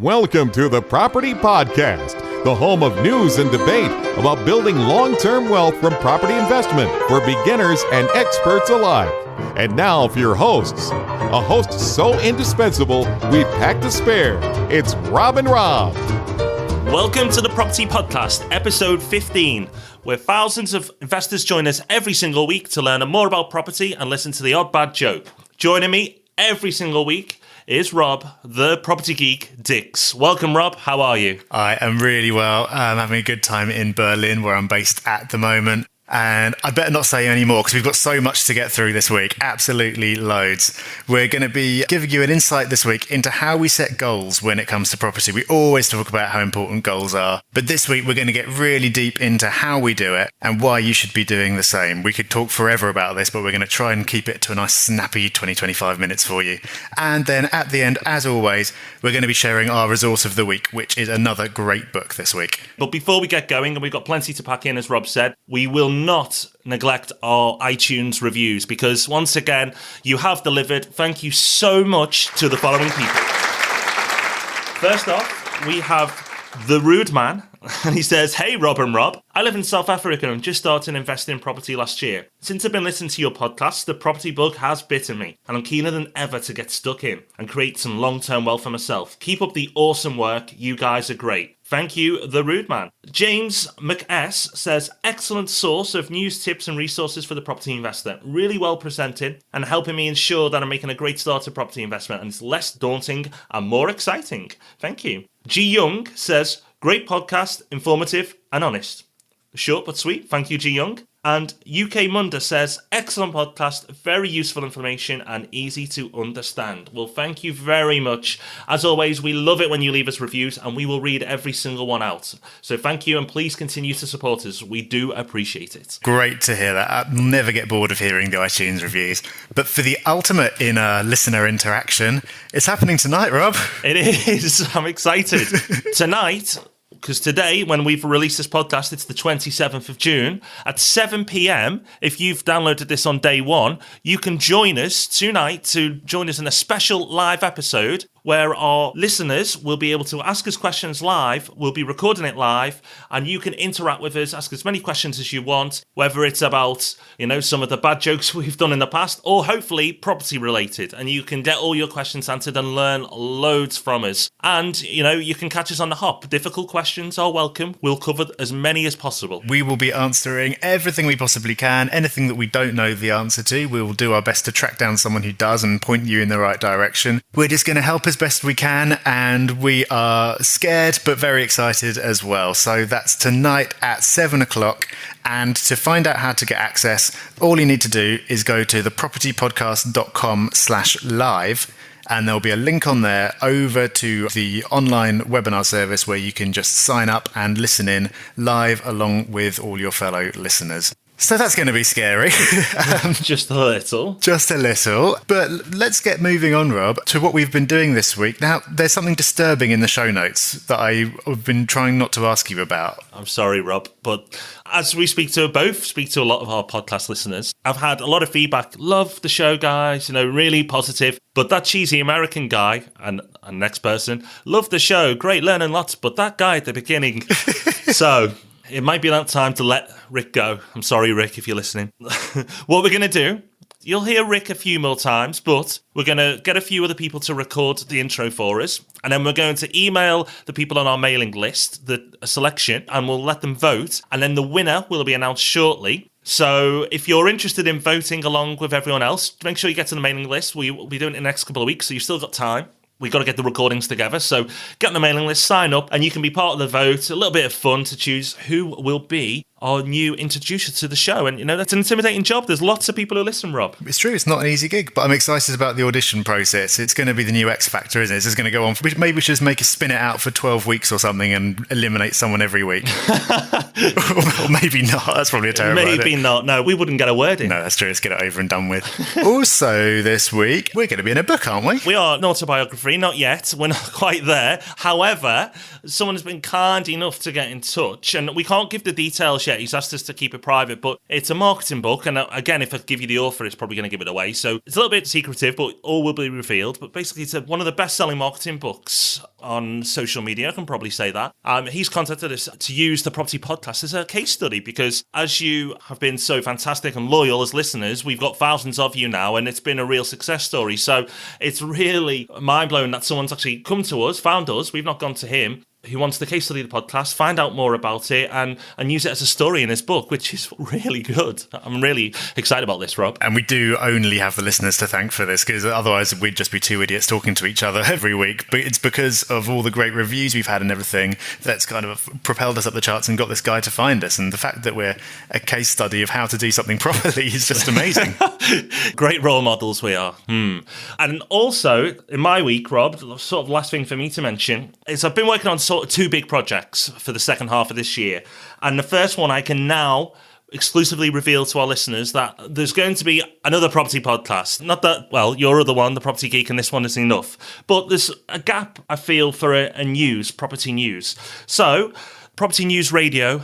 Welcome to the Property Podcast, the home of news and debate about building long-term wealth from property investment for beginners and experts alike. And now for your hosts, a host so indispensable, we've packed to spare. It's Rob and Rob. Welcome to the Property Podcast, episode 15, where thousands of investors join us every single week to learn more about property and listen to the odd bad joke. Joining me every single week is Rob, the property geek Dix. Welcome, Rob. How are you? I am really well. I'm having a good time in Berlin, where I'm based at the moment. And I better not say any more because we've got so much to get through this week. Absolutely loads. We're going to be giving you an insight this week into how we set goals when it comes to property. We always talk about how important goals are. But this week, we're going to get really deep into how we do it and why you should be doing the same. We could talk forever about this, but we're going to try and keep it to a nice snappy 20-25 minutes for you. And then at the end, as always, we're going to be sharing our resource of the week, which is another great book this week. But before we get going, and we've got plenty to pack in, as Rob said, we will not neglect our iTunes reviews because once again, you have delivered. Thank you so much to the following people. First off, we have The Rude Man, and he says, "Hey Rob and Rob, I live in South Africa and just started investing in property last year. Since I've been listening to your podcast, the property bug has bitten me, and I'm keener than ever to get stuck in and create some long-term wealth for myself. Keep up the awesome work. You guys are great. Thank you, The Rude Man." James McS says, "Excellent source of news, tips and resources for the property investor. Really well presented and helping me ensure that I'm making a great start to property investment and it's less daunting and more exciting. Thank you." G Young says, "Great podcast, informative and honest." Short but sweet. Thank you, G Young. And UK Munda says, "Excellent podcast, very useful information and easy to understand." Well, thank you very much. As always, we love it when you leave us reviews and we will read every single one out. So thank you and please continue to support us. We do appreciate it. Great to hear that. I'll never get bored of hearing the iTunes reviews. But for the ultimate in listener interaction, it's happening tonight, Rob. It is. I'm excited. Tonight, because today, when we've released this podcast, it's the 27th of June, at 7 p.m, if you've downloaded this on day one, you can join us tonight to join us in a special live episode where our listeners will be able to ask us questions live. We'll be recording it live, and you can interact with us, ask as many questions as you want, whether it's about, some of the bad jokes we've done in the past, or hopefully property related, and you can get all your questions answered and learn loads from us. And, you can catch us on the hop. Difficult questions are welcome. We'll cover as many as possible. We will be answering everything we possibly can. Anything that we don't know the answer to, we will do our best to track down someone who does and point you in the right direction. We're just going to help as best we can, and we are scared but very excited as well. So that's tonight at 7 o'clock. And to find out how to get access, all you need to do is go to thepropertypodcast.com/live. And there'll be a link on there over to the online webinar service where you can just sign up and listen in live along with all your fellow listeners. So that's going to be scary. Just a little. Just a little. But let's get moving on, Rob, to what we've been doing this week. Now, there's something disturbing in the show notes that I've been trying not to ask you about. I'm sorry, Rob, but as we speak to a lot of our podcast listeners, I've had a lot of feedback. Love the show, guys, really positive. But that cheesy American guy and next person, love the show, great, learning lots. But that guy at the beginning. So it might be that time to let Rick go. I'm sorry, Rick, if you're listening. What we're going to do, you'll hear Rick a few more times, but we're going to get a few other people to record the intro for us. And then we're going to email the people on our mailing list a selection, and we'll let them vote. And then the winner will be announced shortly. So if you're interested in voting along with everyone else, make sure you get to the mailing list. We'll be doing it in the next couple of weeks, so you've still got time. We've got to get the recordings together, so get on the mailing list, sign up, and you can be part of the vote. A little bit of fun to choose who will be our new introducer to the show. And, that's an intimidating job. There's lots of people who listen, Rob. It's true. It's not an easy gig, but I'm excited about the audition process. It's going to be the new X Factor, isn't it? It's going to go on. Maybe we should just make a spin it out for 12 weeks or something and eliminate someone every week. Or maybe not. That's probably a terrible idea. Maybe not. No, we wouldn't get a word in. No, that's true. Let's get it over and done with. Also, this week, we're going to be in a book, aren't we? We are. An autobiography. Not yet. We're not quite there. However, someone has been kind enough to get in touch, and we can't give the details yet yet. He's asked us to keep it private, but it's a marketing book. And again, if I give you the author, it's probably going to give it away. So it's a little bit secretive, but all will be revealed. But basically, it's one of the best-selling marketing books on social media. I can probably say that. He's contacted us to use the Property Podcast as a case study because as you have been so fantastic and loyal as listeners, we've got thousands of you now, and it's been a real success story. So it's really mind-blowing that someone's actually come to us, found us. We've not gone to him. Who wants the case study of the podcast, find out more about it and use it as a story in his book, which is really good. I'm really excited about this, Rob. And we do only have the listeners to thank for this, because otherwise we'd just be two idiots talking to each other every week. But it's because of all the great reviews we've had and everything that's kind of propelled us up the charts and got this guy to find us. And the fact that we're a case study of how to do something properly is just amazing. Great role models we are. And also, in my week, Rob, sort of last thing for me to mention is I've been working on sort of two big projects for the second half of this year. And the first one I can now exclusively reveal to our listeners that there's going to be another property podcast. Not that, well, your other one, The Property Geek, and this one is enough. But there's a gap, I feel, for a news, property news. So, Property News Radio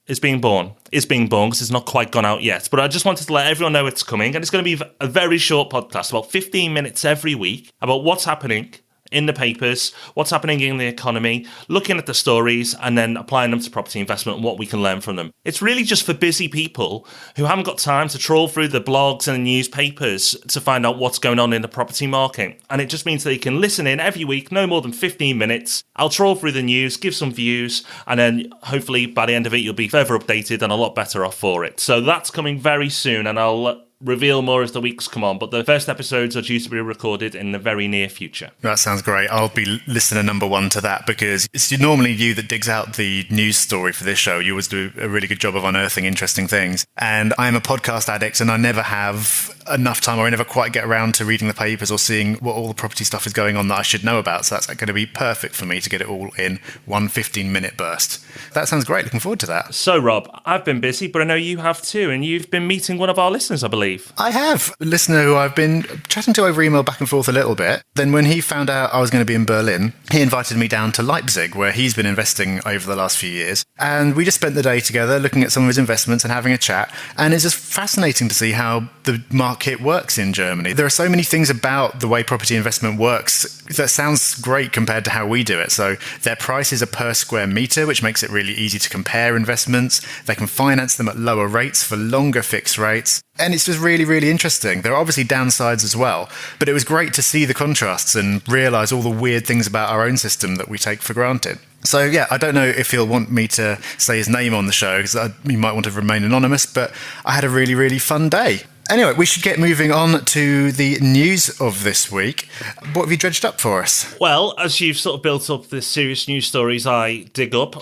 is being born. It's being born because it's not quite gone out yet. But I just wanted to let everyone know it's coming. And it's going to be a very short podcast, about 15 minutes every week, about what's happening in the papers, what's happening in the economy, looking at the stories and then applying them to property investment and what we can learn from them. It's really just for busy people who haven't got time to trawl through the blogs and the newspapers to find out what's going on in the property market. And it just means that you can listen in every week, no more than 15 minutes. I'll trawl through the news, give some views, and then hopefully by the end of it, you'll be further updated and a lot better off for it. So that's coming very soon, and I'll reveal more as the weeks come on, but the first episodes are due to be recorded in the very near future. That sounds great. I'll be listener number one to that, because it's normally you that digs out the news story for this show. You always do a really good job of unearthing interesting things. And I'm a podcast addict, and I never have enough time, or I never quite get around to reading the papers or seeing what all the property stuff is going on that I should know about. So that's going to be perfect for me to get it all in one 15-minute burst. That sounds great. Looking forward to that. So, Rob, I've been busy, but I know you have too, and you've been meeting one of our listeners, I believe. I have. A listener who I've been chatting to over email back and forth a little bit. Then when he found out I was going to be in Berlin, he invited me down to Leipzig, where he's been investing over the last few years. And we just spent the day together looking at some of his investments and having a chat. And it's just fascinating to see how the market works in Germany. There are so many things about the way property investment works that sounds great compared to how we do it. So their prices are per square meter, which makes it really easy to compare investments. They can finance them at lower rates for longer fixed rates. And it's just really, really interesting. There are obviously downsides as well, but it was great to see the contrasts and realise all the weird things about our own system that we take for granted. So yeah, I don't know if he'll want me to say his name on the show, because he might want to remain anonymous, but I had a really, really fun day. Anyway, we should get moving on to the news of this week. What have you dredged up for us? Well, as you've sort of built up the serious news stories I dig up,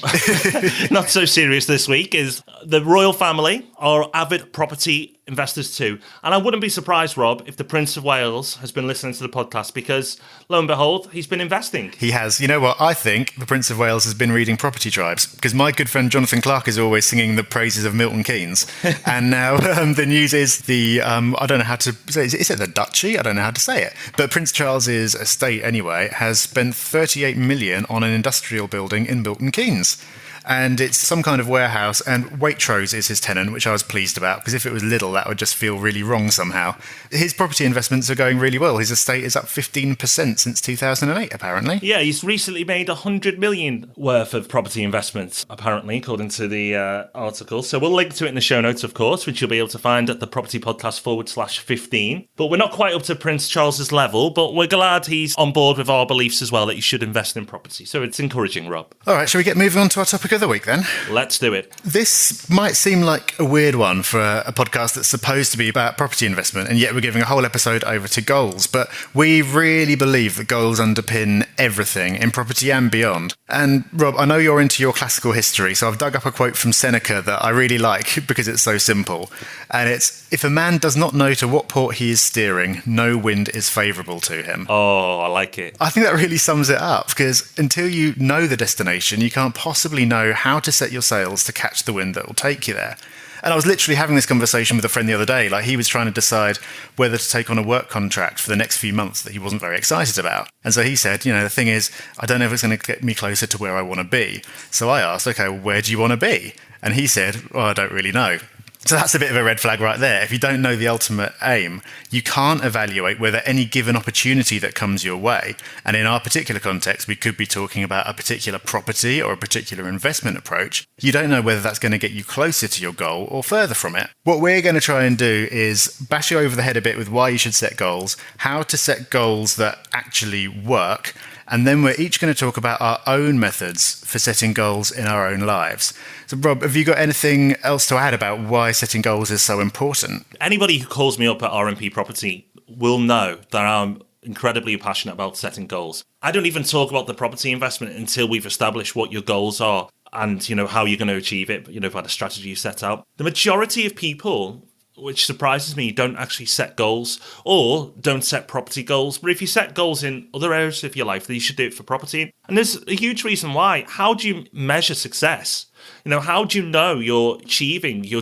not so serious this week, is the royal family are avid property investors too. And I wouldn't be surprised, Rob, if the Prince of Wales has been listening to the podcast, because lo and behold, he's been investing. He has. You know what? I think the Prince of Wales has been reading Property Tribes, because my good friend Jonathan Clark is always singing the praises of Milton Keynes. And now the news is I don't know how to say it. Is it the Duchy? I don't know how to say it. But Prince Charles's estate, anyway, has spent 38 million on an industrial building in Milton Keynes. And it's some kind of warehouse, and Waitrose is his tenant, which I was pleased about, because if it was Lidl, that would just feel really wrong somehow. His property investments are going really well. His estate is up 15% since 2008, apparently. Yeah, he's recently made 100 million worth of property investments, apparently, according to the article. So we'll link to it in the show notes, of course, which you'll be able to find at the Property Podcast /15. But we're not quite up to Prince Charles's level, but we're glad he's on board with our beliefs as well, that you should invest in property. So it's encouraging, Rob. All right, shall we get moving on to our topic of the week then? Let's do it. This might seem like a weird one for a podcast that's supposed to be about property investment, and yet we're giving a whole episode over to goals. But we really believe that goals underpin everything in property and beyond. And Rob, I know you're into your classical history, so I've dug up a quote from Seneca that I really like because it's so simple. And it's, if a man does not know to what port he is steering, no wind is favourable to him. Oh, I like it. I think that really sums it up, because until you know the destination, you can't possibly know how to set your sails to catch the wind that will take you there. And I was literally having this conversation with a friend the other day. Like, he was trying to decide whether to take on a work contract for the next few months that he wasn't very excited about. And so he said, the thing is, I don't know if it's going to get me closer to where I want to be. So I asked, okay, well, where do you want to be? And he said, well, I don't really know. So that's a bit of a red flag right there. If you don't know the ultimate aim, you can't evaluate whether any given opportunity that comes your way, and in our particular context, we could be talking about a particular property or a particular investment approach. You don't know whether that's going to get you closer to your goal or further from it. What we're going to try and do is bash you over the head a bit with why you should set goals, how to set goals that actually work, and then we're each going to talk about our own methods for setting goals in our own lives. So, Rob, have you got anything else to add about why setting goals is so important? Anybody who calls me up at RMP Property will know that I'm incredibly passionate about setting goals. I don't even talk about the property investment until we've established what your goals are and, how you're going to achieve it, by the strategy you set out. The majority of people, which surprises me, don't actually set goals or don't set property goals. But if you set goals in other areas of your life, then you should do it for property. And there's a huge reason why. How do you measure success? How do you know you're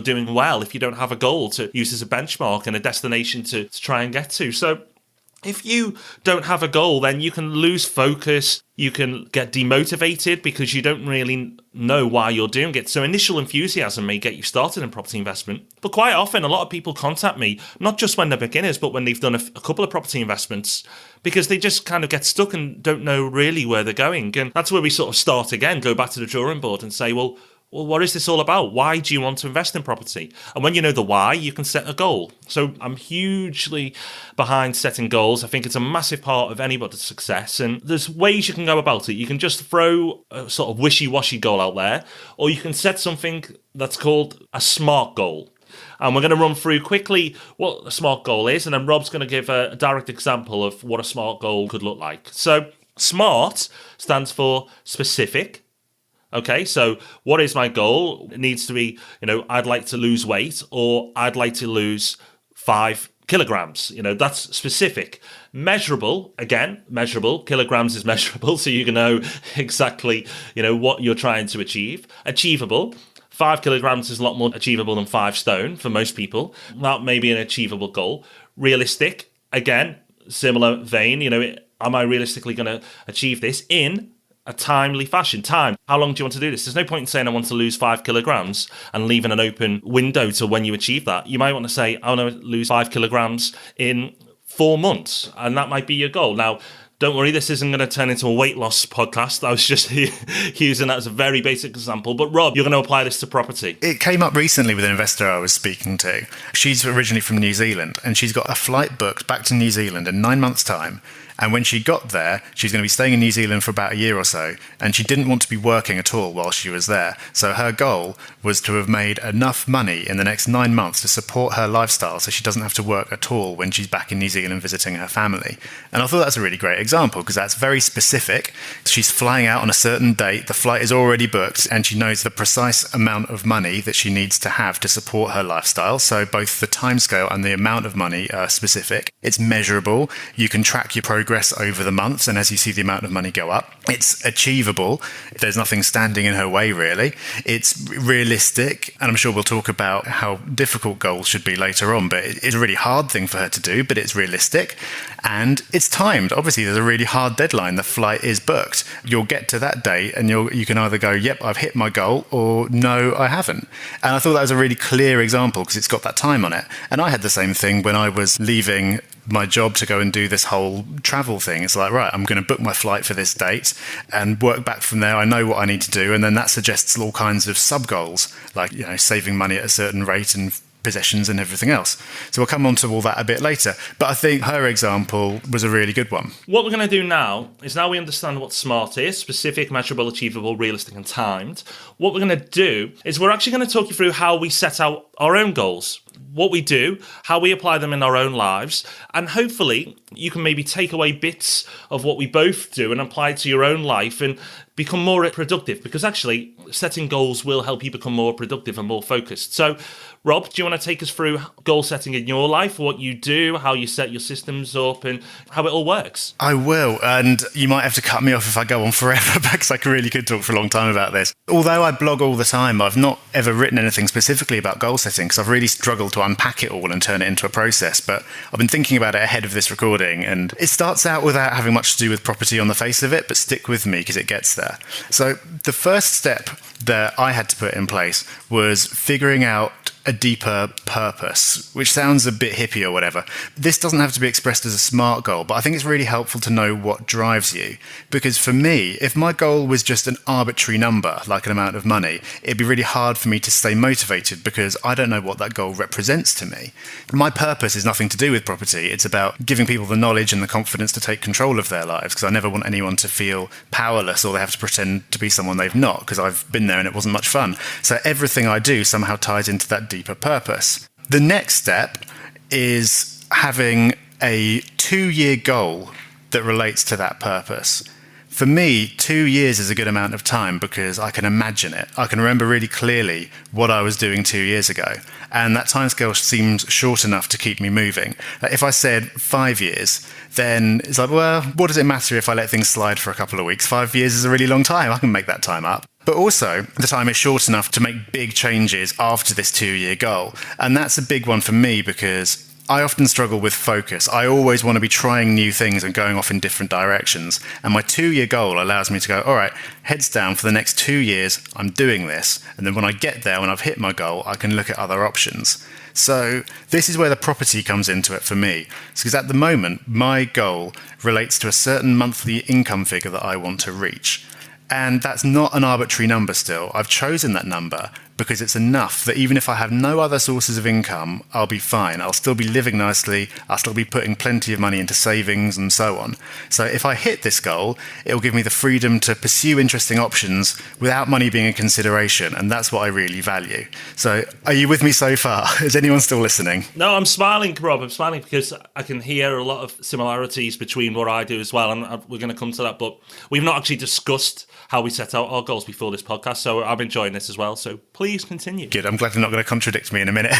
doing well if you don't have a goal to use as a benchmark and a destination to try and get to? So if you don't have a goal, then you can lose focus, you can get demotivated because you don't really know why you're doing it. So initial enthusiasm may get you started in property investment. But quite often, a lot of people contact me, not just when they're beginners, but when they've done a couple of property investments, because they just kind of get stuck and don't know really where they're going. And that's where we sort of start again, go back to the drawing board and say, well, what is this all about? Why do you want to invest in property? And when you know the why, you can set a goal. So I'm hugely behind setting goals. I think it's a massive part of anybody's success. And there's ways you can go about it. You can just throw a sort of wishy-washy goal out there, or you can set something that's called a SMART goal. And we're going to run through quickly what a SMART goal is, and then Rob's going to give a direct example of what a SMART goal could look like. So SMART stands for specific. Okay, so what is my goal? It needs to be, I'd like to lose weight, or I'd like to lose 5 kilograms. That's specific. Measurable, again, measurable. Kilograms is measurable, so you can know exactly, what you're trying to achieve. Achievable. 5 kilograms is a lot more achievable than 5 stone for most people. That may be an achievable goal. Realistic, again, similar vein. Am I realistically going to achieve this in a timely fashion? Time. How long do you want to do this? There's no point in saying I want to lose 5 kilograms and leaving an open window to when you achieve that. You might want to say, I want to lose 5 kilograms in 4 months. And that might be your goal. Now, don't worry, this isn't going to turn into a weight loss podcast. I was just using that as a very basic example. But Rob, you're going to apply this to property. It came up recently with an investor I was speaking to. She's originally from New Zealand, and she's got a flight booked back to New Zealand in 9 months' time. And when she got there, she's going to be staying in New Zealand for about a year or so, and she didn't want to be working at all while she was there. So her goal was to have made enough money in the next 9 months to support her lifestyle so she doesn't have to work at all when she's back in New Zealand visiting her family. And I thought that's a really great example because that's very specific. She's flying out on a certain date, the flight is already booked, and she knows the precise amount of money that she needs to have to support her lifestyle. So both the timescale and the amount of money are specific. It's measurable. You can track your progress over the months, and as you see the amount of money go up, it's achievable. There's nothing standing in her way, really. It's realistic, and I'm sure we'll talk about how difficult goals should be later on, but it's a really hard thing for her to do, but it's realistic, and it's timed. Obviously, there's a really hard deadline. The flight is booked. You'll get to that date, and you can either go, yep, I've hit my goal, or no, I haven't. And I thought that was a really clear example because it's got that time on it. And I had the same thing when I was leaving my job to go and do this whole travel thing. It's like, right, I'm going to book my flight for this date and work back from there. I know what I need to do. And then that suggests all kinds of sub goals, like, saving money at a certain rate and possessions and everything else. So we'll come on to all that a bit later. But I think her example was a really good one. What we're going to do now is we understand what SMART is: specific, measurable, achievable, realistic, and timed. What we're going to do is we're actually going to talk you through how we set out our own goals, what we do, how we apply them in our own lives, and hopefully you can maybe take away bits of what we both do and apply it to your own life and become more productive, because actually setting goals will help you become more productive and more focused. So, Rob, do you want to take us through goal setting in your life, what you do, how you set your systems up, and how it all works? I will, and you might have to cut me off if I go on forever, because I really could talk for a long time about this. Although I blog all the time, I've not ever written anything specifically about goal setting because I've really struggled to unpack it all and turn it into a process. But I've been thinking about it ahead of this recording, and it starts out without having much to do with property on the face of it, but stick with me because it gets there. So the first step that I had to put in place was figuring out a deeper purpose, which sounds a bit hippie or whatever. This doesn't have to be expressed as a SMART goal, but I think it's really helpful to know what drives you. Because for me, if my goal was just an arbitrary number, like an amount of money, it'd be really hard for me to stay motivated because I don't know what that goal represents to me. My purpose is nothing to do with property. It's about giving people the knowledge and the confidence to take control of their lives, because I never want anyone to feel powerless or they have to pretend to be someone they've not, because I've been there and it wasn't much fun. So everything I do somehow ties into that deeper purpose. The next step is having a 2-year goal that relates to that purpose. For me, 2 years is a good amount of time because I can imagine it. I can remember really clearly what I was doing 2 years ago. And that timescale seems short enough to keep me moving. If I said 5 years, then it's like, well, what does it matter if I let things slide for a couple of weeks? 5 years is a really long time. I can make that time up. But also, the time is short enough to make big changes after this 2-year goal. And that's a big one for me because I often struggle with focus. I always want to be trying new things and going off in different directions. And my 2-year goal allows me to go, all right, heads down for the next 2 years, I'm doing this. And then when I get there, when I've hit my goal, I can look at other options. So this is where the property comes into it for me. Because at the moment, my goal relates to a certain monthly income figure that I want to reach. And that's not an arbitrary number still. I've chosen that number because it's enough that even if I have no other sources of income, I'll be fine. I'll still be living nicely. I'll still be putting plenty of money into savings and so on. So if I hit this goal, it'll give me the freedom to pursue interesting options without money being a consideration. And that's what I really value. So are you with me so far? Is anyone still listening? No, I'm smiling, Rob. I'm smiling because I can hear a lot of similarities between what I do as well. And we're going to come to that. But we've not actually discussed how we set out our goals before this podcast. So I'm enjoying this as well. So please continue. Good. I'm glad you're not going to contradict me in a minute.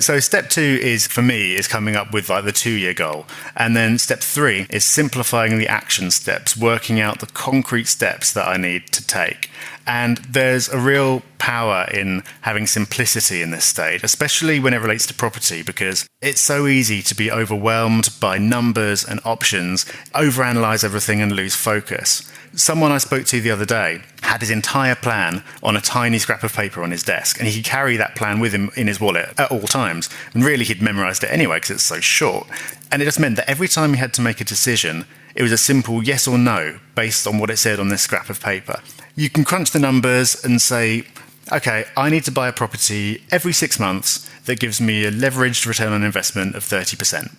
So step 2 is, for me, is coming up with like the 2-year goal. And then step 3 is simplifying the action steps, working out the concrete steps that I need to take. And there's a real power in having simplicity in this stage, especially when it relates to property, because it's so easy to be overwhelmed by numbers and options, overanalyze everything and lose focus. Someone I spoke to the other day had his entire plan on a tiny scrap of paper on his desk, and he could carry that plan with him in his wallet at all times. And really, he'd memorized it anyway because it's so short. And it just meant that every time he had to make a decision, it was a simple yes or no based on what it said on this scrap of paper. You can crunch the numbers and say, okay, I need to buy a property every 6 months that gives me a leveraged return on investment of 30%.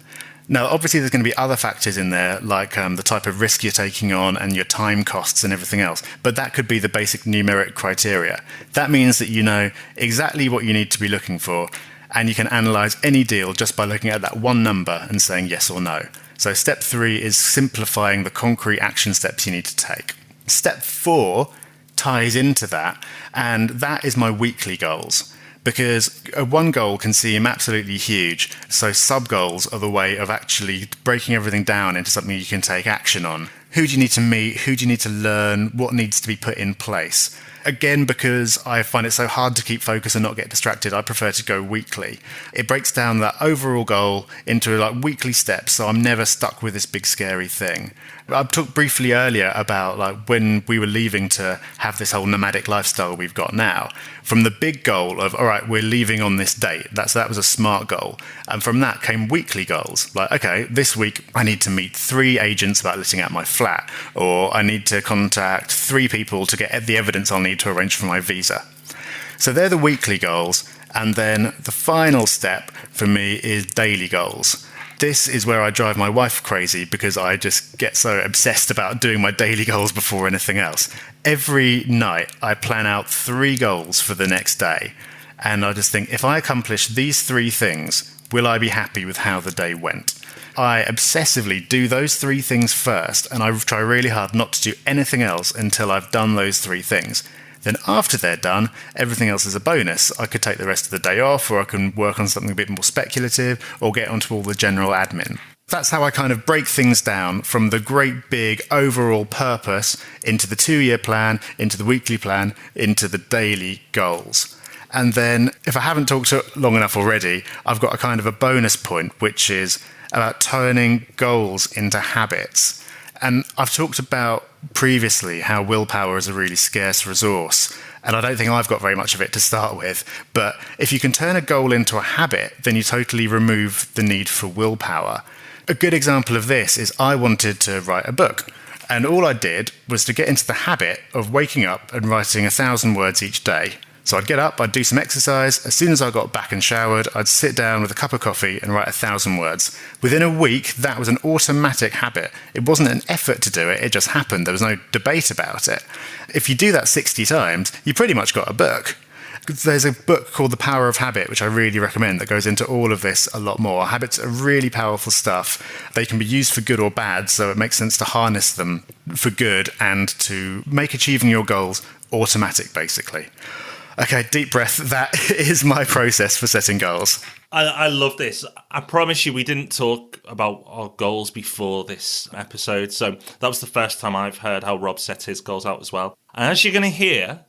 Now, obviously, there's going to be other factors in there, like the type of risk you're taking on and your time costs and everything else. But that could be the basic numeric criteria. That means that you know exactly what you need to be looking for, and you can analyze any deal just by looking at that one number and saying yes or no. So step 3 is simplifying the concrete action steps you need to take. Step 4 ties into that, and that is my weekly goals. Because one goal can seem absolutely huge, so sub-goals are the way of actually breaking everything down into something you can take action on. Who do you need to meet? Who do you need to learn? What needs to be put in place? Again, because I find it so hard to keep focus and not get distracted, I prefer to go weekly. It breaks down that overall goal into like weekly steps, so I'm never stuck with this big scary thing. I talked briefly earlier about like when we were leaving to have this whole nomadic lifestyle we've got now. From the big goal of, all right, we're leaving on this date. That was a SMART goal. And from that came weekly goals. Like, okay, this week I need to meet 3 agents about letting out my flat, or I need to contact 3 people to get the evidence I'll need to arrange for my visa. So they're the weekly goals. And then the final step for me is daily goals. This is where I drive my wife crazy because I just get so obsessed about doing my daily goals before anything else. Every night I plan out 3 goals for the next day. And I just think, if I accomplish these 3 things, will I be happy with how the day went? I obsessively do those 3 things first, and I try really hard not to do anything else until I've done those 3 things. Then after they're done, everything else is a bonus. I could take the rest of the day off, or I can work on something a bit more speculative, or get onto all the general admin. That's how I kind of break things down from the great big overall purpose into the 2-year plan, into the weekly plan, into the daily goals. And then, if I haven't talked long enough already, I've got a kind of a bonus point, which is about turning goals into habits. And I've talked about previously how willpower is a really scarce resource. And I don't think I've got very much of it to start with. But if you can turn a goal into a habit, then you totally remove the need for willpower. A good example of this is I wanted to write a book. And all I did was to get into the habit of waking up and writing 1,000 words each day. So I'd get up, I'd do some exercise. As soon as I got back and showered, I'd sit down with a cup of coffee and write 1,000 words. Within a week, that was an automatic habit. It wasn't an effort to do it, it just happened. There was no debate about it. If you do that 60 times, you pretty much got a book. There's a book called The Power of Habit, which I really recommend, that goes into all of this a lot more. Habits are really powerful stuff. They can be used for good or bad, so it makes sense to harness them for good and to make achieving your goals automatic, basically. Okay, deep breath. That is my process for setting goals. I love this. I promise you, we didn't talk about our goals before this episode. So that was the first time I've heard how Rob set his goals out as well. And as you're going to hear,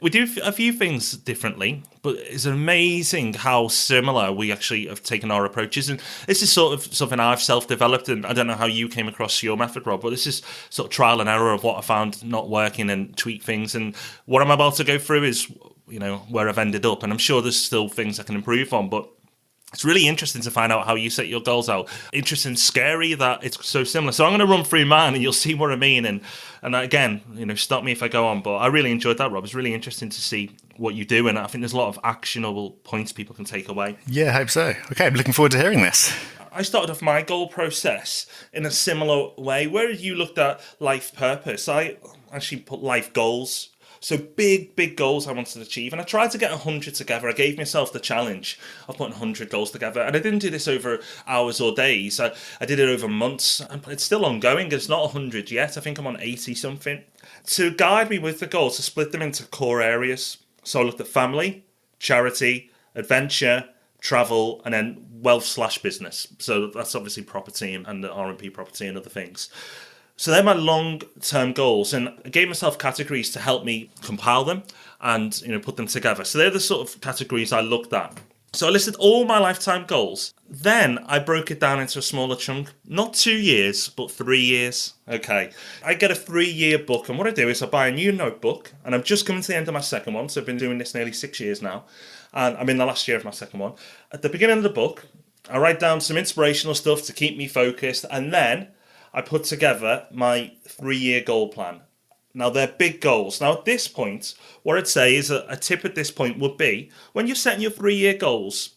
we do a few things differently, but it's amazing how similar we actually have taken our approaches. And this is sort of something I've self-developed, and I don't know how you came across your method, Rob, but this is sort of trial and error of what I found not working and tweak things. And what I'm about to go through is, where I've ended up. And I'm sure there's still things I can improve on, but it's really interesting to find out how you set your goals out. Interesting, scary that it's so similar. So I'm going to run through mine and you'll see what I mean. And again, stop me if I go on. But I really enjoyed that, Rob. It's really interesting to see what you do. And I think there's a lot of actionable points people can take away. Yeah, I hope so. Okay, I'm looking forward to hearing this. I started off my goal process in a similar way. Where you looked at life purpose, I actually put life goals. So big goals I wanted to achieve. And I tried to get 100 together. I gave myself the challenge of putting 100 goals together. And I didn't do this over hours or days. I did it over months. And it's still ongoing. It's not 100 yet. I think I'm on 80 something. To guide me with the goals, to split them into core areas. So I looked at family, charity, adventure, travel, and then wealth/business. So that's obviously property and the R&P property and other things. So they're my long-term goals, and I gave myself categories to help me compile them and put them together. So they're the sort of categories I looked at. So I listed all my lifetime goals. Then I broke it down into a smaller chunk. Not 2 years, but 3 years. Okay. I get a 3-year book, and what I do is I buy a new notebook, and I'm just coming to the end of my second one, so I've been doing this nearly 6 years now, and I'm in the last year of my second one. At the beginning of the book, I write down some inspirational stuff to keep me focused, and then I put together my 3-year goal plan. Now, they're big goals. Now, at this point, what I'd say is a tip at this point would be, when you're setting your 3-year goals,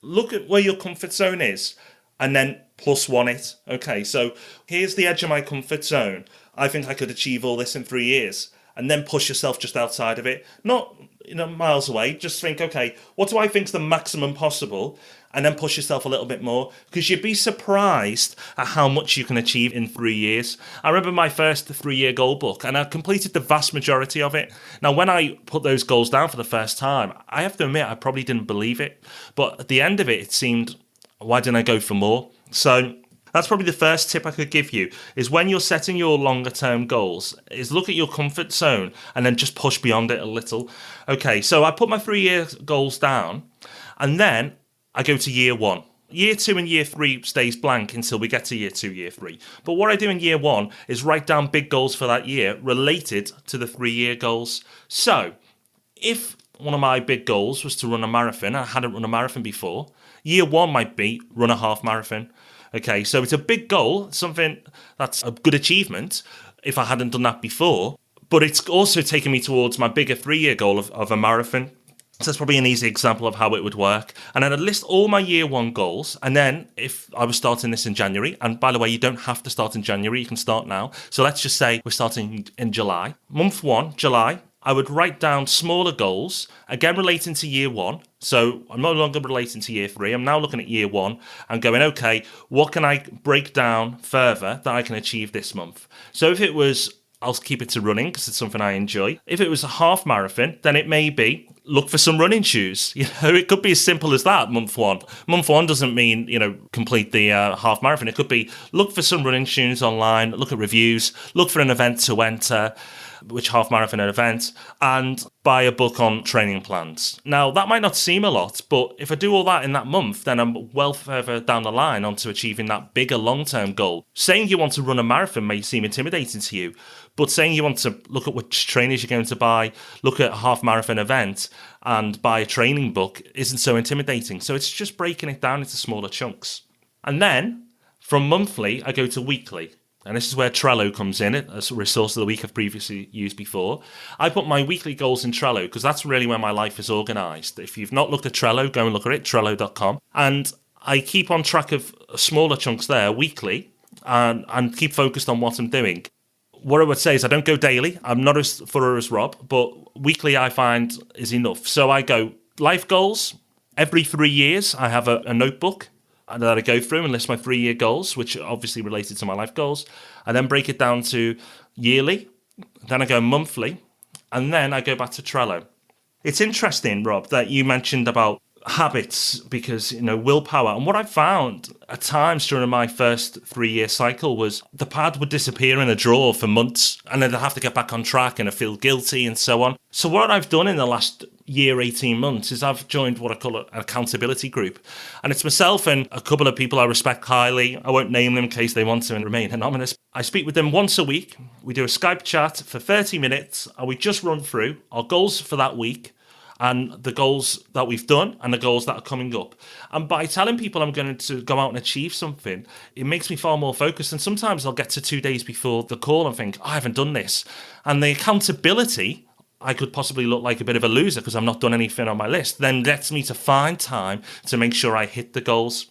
look at where your comfort zone is and then +1 it. Okay, so here's the edge of my comfort zone. I think I could achieve all this in 3 years. And then push yourself just outside of it. Not miles away. Just think, okay, what do I think is the maximum possible? And then push yourself a little bit more, because you'd be surprised at how much you can achieve in 3 years. I remember my first 3-year goal book, and I completed the vast majority of it. Now, when I put those goals down for the first time, I have to admit, I probably didn't believe it. But at the end of it, it seemed, why didn't I go for more? So that's probably the first tip I could give you, is when you're setting your longer term goals, is look at your comfort zone and then just push beyond it a little. Okay, so I put my 3-year goals down, and then I go to year 1. Year 2 and year 3 stays blank until we get to year 2, year 3. But what I do in year 1 is write down big goals for that year related to the 3-year goals. So if one of my big goals was to run a marathon, I hadn't run a marathon before, year 1 might be run a half marathon. Okay, so it's a big goal, something that's a good achievement if I hadn't done that before, but it's also taken me towards my bigger 3-year goal of a marathon. So that's probably an easy example of how it would work. And then I'd list all my year 1 goals. And then if I was starting this in January, and by the way, you don't have to start in January, you can start now. So let's just say we're starting in July. Month 1, July, I would write down smaller goals, again relating to year 1. So I'm no longer relating to year 3. I'm now looking at year 1 and going, okay, what can I break down further that I can achieve this month? So if it was, I'll keep it to running because it's something I enjoy. If it was a half marathon, then it may be look for some running shoes. It could be as simple as that, month 1. Month 1 doesn't mean, complete the half marathon. It could be look for some running shoes online, look at reviews, look for an event to enter. which half marathon an event, and buy a book on training plans. Now, that might not seem a lot, but if I do all that in that month, then I'm well further down the line onto achieving that bigger long-term goal. Saying you want to run a marathon may seem intimidating to you, but saying you want to look at which trainers you're going to buy, look at a half marathon event, and buy a training book isn't so intimidating. So it's just breaking it down into smaller chunks. And then from monthly, I go to weekly. And this is where Trello comes in, a resource of the week I've previously used before. I put my weekly goals in Trello because that's really where my life is organised. If you've not looked at Trello, go and look at it, trello.com. And I keep on track of smaller chunks there weekly and keep focused on what I'm doing. What I would say is I don't go daily. I'm not as thorough as Rob, but weekly I find is enough. So I go life goals. Every 3 years, I have a notebook that I go through and list my 3-year goals, which are obviously related to my life goals. I then break it down to yearly, then I go monthly, and then I go back to Trello. It's interesting, Rob, that you mentioned about habits because, willpower. And what I found at times during my first 3-year cycle was the pad would disappear in a drawer for months, and then I'd have to get back on track and I feel guilty and so on. So what I've done in the last year, 18 months, is I've joined what I call an accountability group. And it's myself and a couple of people I respect highly. I won't name them in case they want to remain anonymous. I speak with them once a week. We do a Skype chat for 30 minutes and we just run through our goals for that week and the goals that we've done and the goals that are coming up. And by telling people I'm going to go out and achieve something, it makes me far more focused. And sometimes I'll get to 2 days before the call and think, I haven't done this. And the accountability, I could possibly look like a bit of a loser because I've not done anything on my list, then gets me to find time to make sure I hit the goals.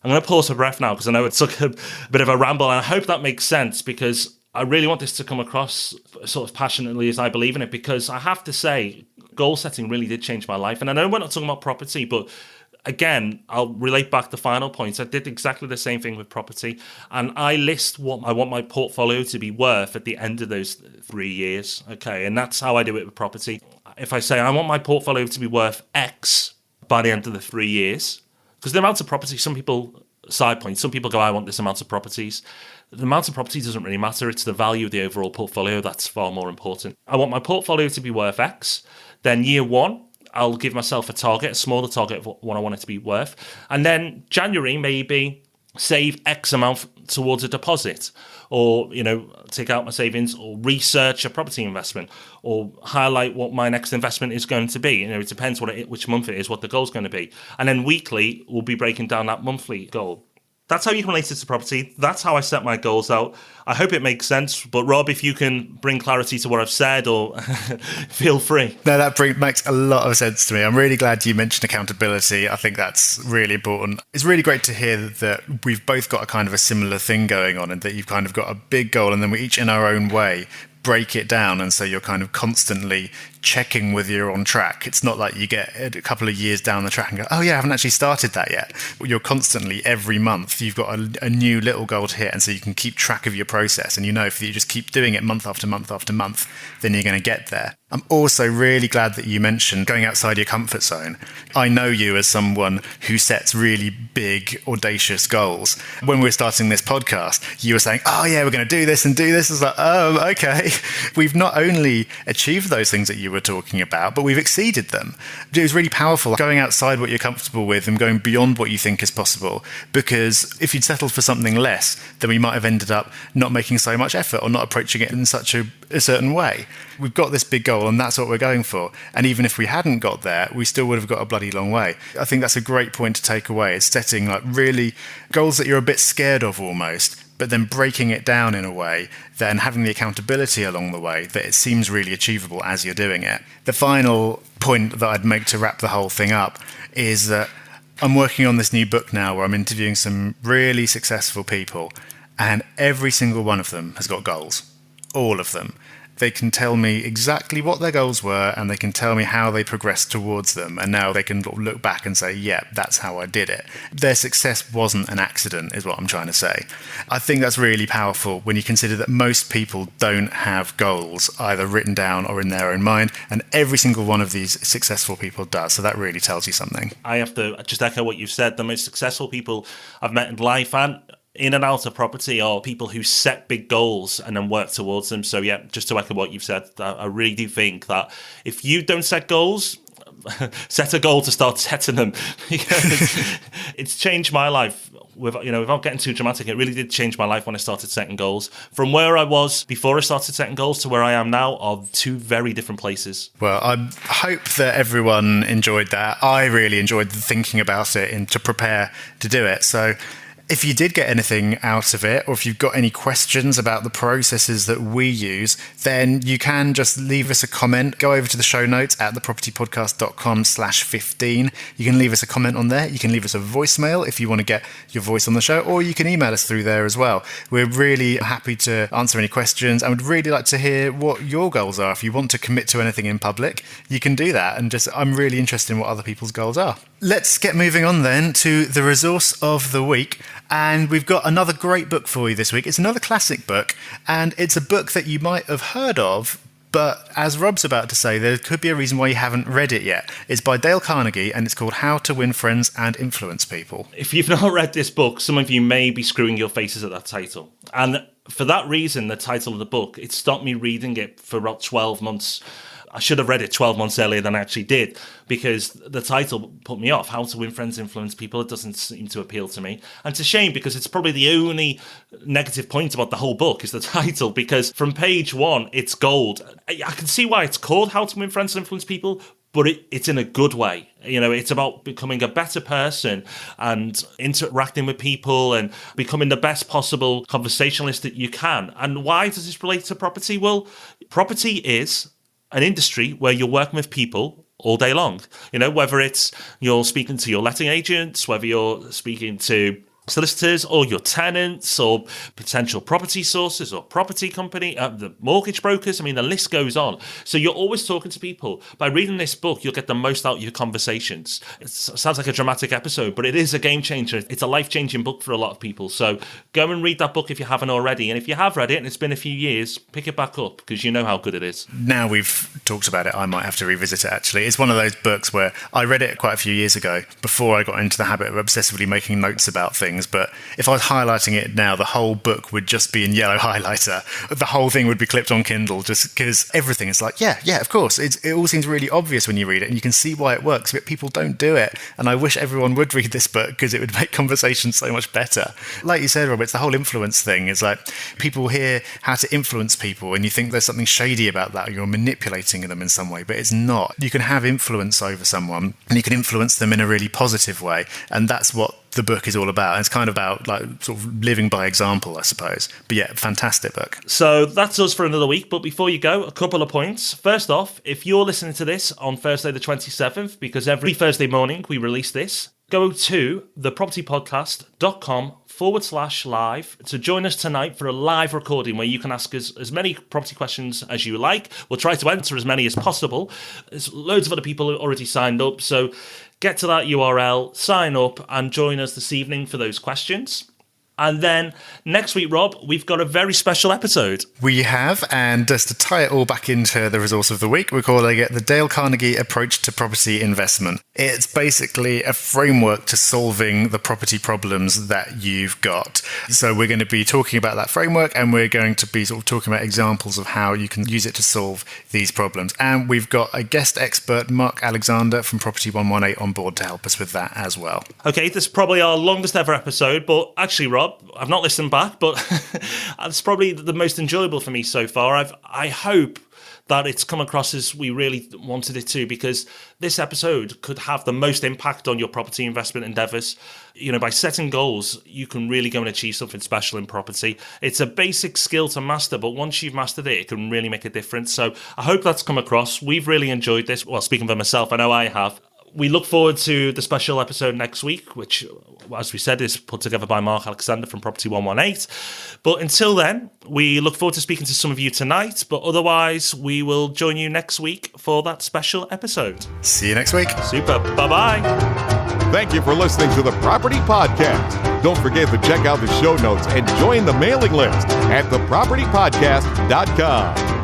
I'm going to pause for breath now because I know it took a bit of a ramble, and I hope that makes sense because I really want this to come across sort of passionately as I believe in it, because I have to say, goal setting really did change my life. And I know we're not talking about property, but again, I'll relate back to final points. I did exactly the same thing with property, and I list what I want my portfolio to be worth at the end of those 3 years. Okay, and that's how I do it with property. If I say I want my portfolio to be worth X by the end of the 3 years, because the amount of property, some people, side point, some people go, I want this amount of properties. The amount of property doesn't really matter. It's the value of the overall portfolio that's far more important. I want my portfolio to be worth X. Then year one, I'll give myself a target, a smaller target of what I want it to be worth. And then January, maybe save X amount towards a deposit, or, take out my savings, or research a property investment, or highlight what my next investment is going to be. It depends which month it is, what the goal's going to be. And then weekly, we'll be breaking down that monthly goal. That's how you can relate it to property. That's how I set my goals out. I hope it makes sense. But Rob, if you can bring clarity to what I've said, or feel free. No, that makes a lot of sense to me. I'm really glad you mentioned accountability. I think that's really important. It's really great to hear that we've both got a kind of a similar thing going on, and that you've kind of got a big goal, and then we each in our own way break it down, and so you're kind of constantly checking whether you're on track. It's not like you get a couple of years down the track and go, oh yeah, I haven't actually started that yet. You're constantly, every month, you've got a new little goal to hit, and so you can keep track of your process, and if you just keep doing it month after month after month, then you're going to get there. I'm also really glad that you mentioned going outside your comfort zone. I know you as someone who sets really big, audacious goals. When we were starting this podcast, you were saying, oh yeah, we're going to do this and do this. I was like, oh, okay. We've not only achieved those things that you were talking about, but we've exceeded them. It was really powerful going outside what you're comfortable with and going beyond what you think is possible, because if you'd settled for something less, then we might have ended up not making so much effort or not approaching it in such a certain way. We've got this big goal and that's what we're going for. And even if we hadn't got there, we still would have got a bloody long way. I think that's a great point to take away. It's setting really goals that you're a bit scared of almost, but then breaking it down in a way, then having the accountability along the way that it seems really achievable as you're doing it. The final point that I'd make to wrap the whole thing up is that I'm working on this new book now where I'm interviewing some really successful people, and every single one of them has got goals. All of them. They can tell me exactly what their goals were, and they can tell me how they progressed towards them, and now they can look back and say, yeah, that's how I did it. Their success wasn't an accident, is what I'm trying to say. I think that's really powerful when you consider that most people don't have goals either written down or in their own mind, and every single one of these successful people does, so that really tells you something. I have to just echo what you've said. The most successful people I've met in life and in and out of property are people who set big goals and then work towards them. So yeah, just to echo what you've said, I really do think that if you don't set goals, set a goal to start setting them. It's changed my life. Without getting too dramatic, it really did change my life when I started setting goals. From where I was before I started setting goals to where I am now are two very different places. Well, I hope that everyone enjoyed that. I really enjoyed thinking about it and to prepare to do it. So if you did get anything out of it, or if you've got any questions about the processes that we use, then you can just leave us a comment. Go over to the show notes at thepropertypodcast.com/15. You can leave us a comment on there. You can leave us a voicemail if you want to get your voice on the show, or you can email us through there as well. We're really happy to answer any questions and would really like to hear what your goals are. If you want to commit to anything in public, you can do that. And I'm really interested in what other people's goals are. Let's get moving on then to the resource of the week. And we've got another great book for you this week. It's another classic book, and it's a book that you might have heard of, but as Rob's about to say, there could be a reason why you haven't read it yet. It's by Dale Carnegie, and it's called How to Win Friends and Influence People. If you've not read this book, some of you may be screwing your faces at that title. And for that reason, the title of the book, it stopped me reading it for about 12 months. I should have read it 12 months earlier than I actually did, because the title put me off. How to Win Friends, Influence People. It doesn't seem to appeal to me. And it's a shame, because it's probably the only negative point about the whole book is the title, because from page 1, it's gold. I can see why it's called How to Win Friends and Influence People, but it's in a good way. It's about becoming a better person and interacting with people and becoming the best possible conversationalist that you can. And why does this relate to property? Well, property is an industry where you're working with people all day long. Whether it's you're speaking to your letting agents, whether you're speaking to solicitors or your tenants or potential property sources or property company, the mortgage brokers. The list goes on. So you're always talking to people. By reading this book, you'll get the most out of your conversations. It sounds like a dramatic episode, but it is a game changer. It's a life-changing book for a lot of people. So go and read that book if you haven't already. And if you have read it and it's been a few years, pick it back up, because you know how good it is. Now we've talked about it, I might have to revisit it, actually. It's one of those books where I read it quite a few years ago before I got into the habit of obsessively making notes about things. But if I was highlighting it now, the whole book would just be in yellow highlighter. The whole thing would be clipped on Kindle, just because everything is like, yeah, of course. It all seems really obvious when you read it, and you can see why it works, but people don't do it. And I wish everyone would read this book, because it would make conversations so much better. Like you said, Rob, it's the whole influence thing. It's like people hear how to influence people, and you think there's something shady about that, or you're manipulating them in some way, but it's not. You can have influence over someone, and you can influence them in a really positive way, and that's what the book is all about. And it's kind of about sort of living by example, I suppose. But yeah, fantastic book. So that's us for another week. But before you go, a couple of points. First off, if you're listening to this on Thursday the 27th, because every Thursday morning we release this, go to thepropertypodcast.com/live to join us tonight for a live recording where you can ask us as many property questions as you like. We'll try to answer as many as possible. There's loads of other people who already signed up, so get to that URL, sign up, and join us this evening for those questions. And then next week, Rob, we've got a very special episode. We have, and just to tie it all back into the resource of the week, we're calling it the Dale Carnegie Approach to Property Investment. It's basically a framework to solving the property problems that you've got. So we're going to be talking about that framework, and we're going to be sort of talking about examples of how you can use it to solve these problems. And we've got a guest expert, Mark Alexander from Property 118, on board to help us with that as well. Okay, this is probably our longest ever episode, but actually, Rob, I've not listened back, but it's probably the most enjoyable for me so far. I hope that it's come across as we really wanted it to, because this episode could have the most impact on your property investment endeavours. By setting goals, you can really go and achieve something special in property. It's a basic skill to master, but once you've mastered it, it can really make a difference. So I hope that's come across. We've really enjoyed this. Well, speaking for myself, I know I have. We look forward to the special episode next week, which, as we said, is put together by Mark Alexander from Property 118. But until then, we look forward to speaking to some of you tonight. But otherwise, we will join you next week for that special episode. See you next week. Super. Bye-bye. Thank you for listening to the Property Podcast. Don't forget to check out the show notes and join the mailing list at thepropertypodcast.com.